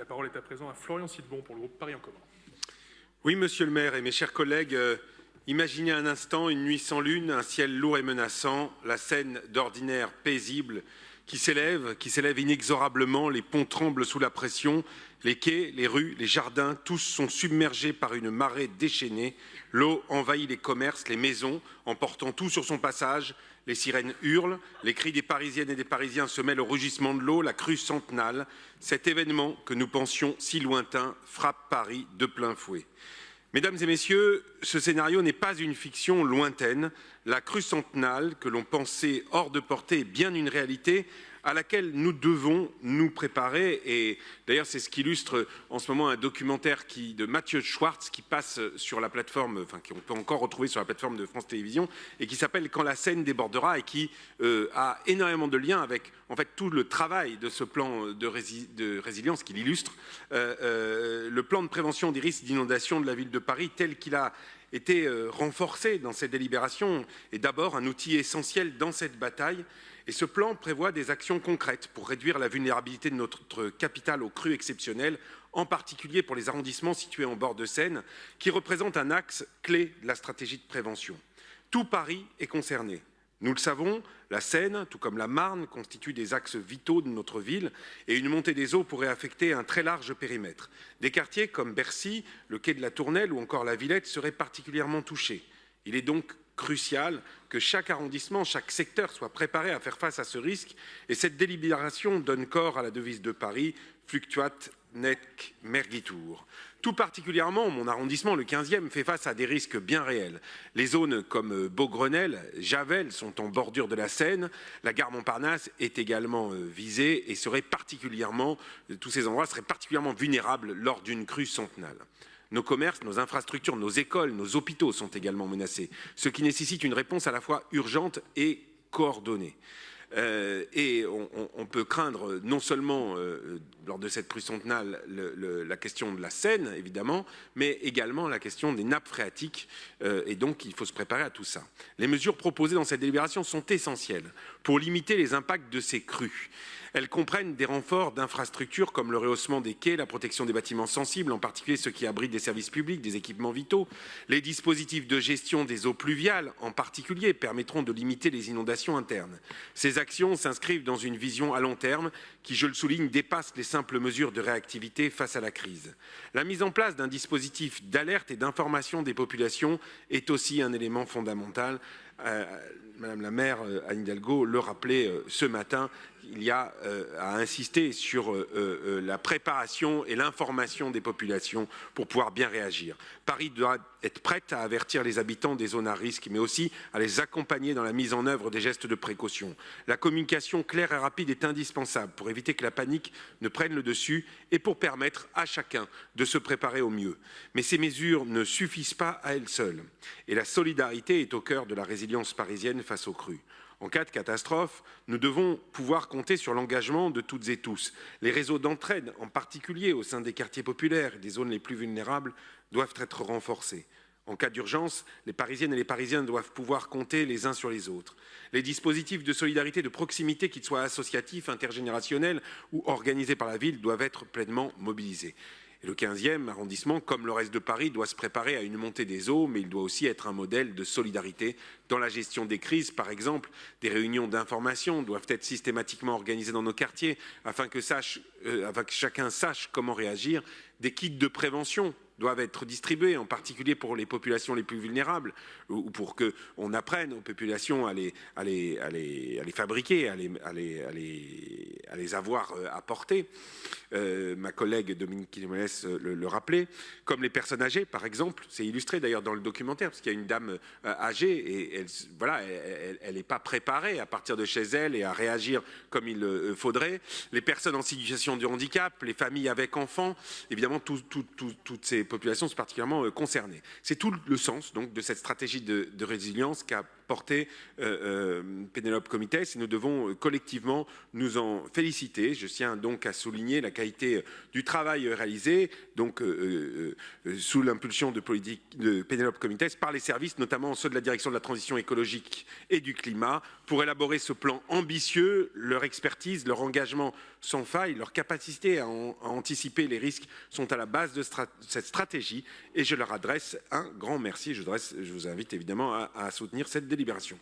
La parole est à présent à Florian Silbon pour le groupe Paris en commun. Oui, monsieur le maire et mes chers collègues, imaginez un instant une nuit sans lune, un ciel lourd et menaçant, la scène d'ordinaire paisible qui s'élève inexorablement, les ponts tremblent sous la pression, les quais, les rues, les jardins, tous sont submergés par une marée déchaînée, l'eau envahit les commerces, les maisons, emportant tout sur son passage, les sirènes hurlent, les cris des Parisiennes et des Parisiens se mêlent au rugissement de l'eau, la crue centenale, cet événement que nous pensions si lointain frappe Paris de plein fouet. Mesdames et messieurs, ce scénario n'est pas une fiction lointaine. La crue centenale, que l'on pensait hors de portée, est bien une réalité à laquelle nous devons nous préparer. Et d'ailleurs, c'est ce qu'illustre en ce moment un documentaire de Mathieu Schwartz qui passe sur la plateforme, enfin qu'on peut encore retrouver sur la plateforme de France Télévisions et qui s'appelle Quand la Seine débordera et qui a énormément de liens avec en fait tout le travail de ce plan de résilience qu'il illustre, le plan de prévention des risques d'inondation de la ville de Paris tel qu'il a été renforcé dans cette délibération est d'abord un outil essentiel dans cette bataille. Et ce plan prévoit des actions concrètes pour réduire la vulnérabilité de notre capitale aux crues exceptionnelles, en particulier pour les arrondissements situés en bord de Seine, qui représentent un axe clé de la stratégie de prévention. Tout Paris est concerné. Nous le savons, la Seine, tout comme la Marne, constituent des axes vitaux de notre ville et une montée des eaux pourrait affecter un très large périmètre. Des quartiers comme Bercy, le quai de la Tournelle ou encore la Villette seraient particulièrement touchés. Il est donc crucial que chaque arrondissement, chaque secteur soit préparé à faire face à ce risque et cette délibération donne corps à la devise de Paris, fluctuat nec mergitur. Tout particulièrement, mon arrondissement, le 15e, fait face à des risques bien réels. Les zones comme Beaugrenelle, Javel sont en bordure de la Seine. La gare Montparnasse est également visée et tous ces endroits seraient particulièrement vulnérables lors d'une crue centenale. Nos commerces, nos infrastructures, nos écoles, nos hôpitaux sont également menacés, ce qui nécessite une réponse à la fois urgente et coordonnée. Et on peut craindre non seulement lors de cette crue centenale la question de la Seine, évidemment, mais également la question des nappes phréatiques. Et donc, il faut se préparer à tout ça. Les mesures proposées dans cette délibération sont essentielles pour limiter les impacts de ces crues. Elles comprennent des renforts d'infrastructures comme le rehaussement des quais, la protection des bâtiments sensibles, en particulier ceux qui abritent des services publics, des équipements vitaux. Les dispositifs de gestion des eaux pluviales, en particulier, permettront de limiter les inondations internes. Ces actions s'inscrivent dans une vision à long terme qui, je le souligne, dépasse les simples mesures de réactivité face à la crise. La mise en place d'un dispositif d'alerte et d'information des populations est aussi un élément fondamental. Madame la maire Anne Hidalgo le rappelait ce matin, il y a à insister sur la préparation et l'information des populations pour pouvoir bien réagir. Paris doit être prête à avertir les habitants des zones à risque, mais aussi à les accompagner dans la mise en œuvre des gestes de précaution. La communication claire et rapide est indispensable pour éviter que la panique ne prenne le dessus et pour permettre à chacun de se préparer au mieux. Mais ces mesures ne suffisent pas à elles seules. Et la solidarité est au cœur de la résilience parisienne face aux crues. En cas de catastrophe, nous devons pouvoir compter sur l'engagement de toutes et tous. Les réseaux d'entraide, en particulier au sein des quartiers populaires et des zones les plus vulnérables, doivent être renforcés. En cas d'urgence, les Parisiennes et les Parisiens doivent pouvoir compter les uns sur les autres. Les dispositifs de solidarité de proximité, qu'ils soient associatifs, intergénérationnels ou organisés par la ville, doivent être pleinement mobilisés. Et le 15e arrondissement, comme le reste de Paris, doit se préparer à une montée des eaux, mais il doit aussi être un modèle de solidarité dans la gestion des crises. Par exemple, des réunions d'information doivent être systématiquement organisées dans nos quartiers afin que chacun sache comment réagir. Des kits de prévention doivent être distribués, en particulier pour les populations les plus vulnérables, ou pour qu'on apprenne aux populations à les fabriquer, à les avoir apportés. Ma collègue Dominique Quinones le rappelait, comme les personnes âgées, par exemple. C'est illustré d'ailleurs dans le documentaire, parce qu'il y a une dame âgée et elle n'est pas préparée à partir de chez elle et à réagir comme il faudrait. Les personnes en situation de handicap, les familles avec enfants, évidemment, toutes ces populations sont particulièrement concernées. C'est tout le sens donc, de cette stratégie de résilience qu'a portée Penelope Comites et nous devons collectivement nous en féliciter. Je tiens donc à souligner la qualité du travail réalisé donc, sous l'impulsion de Penelope Comites par les services, notamment ceux de la direction de la transition écologique et du climat, pour élaborer ce plan ambitieux. Leur expertise, leur engagement sans faille, leur capacité à anticiper les risques sont à la base de cette stratégie et je leur adresse un grand merci. Je vous invite évidemment à soutenir cette délibération.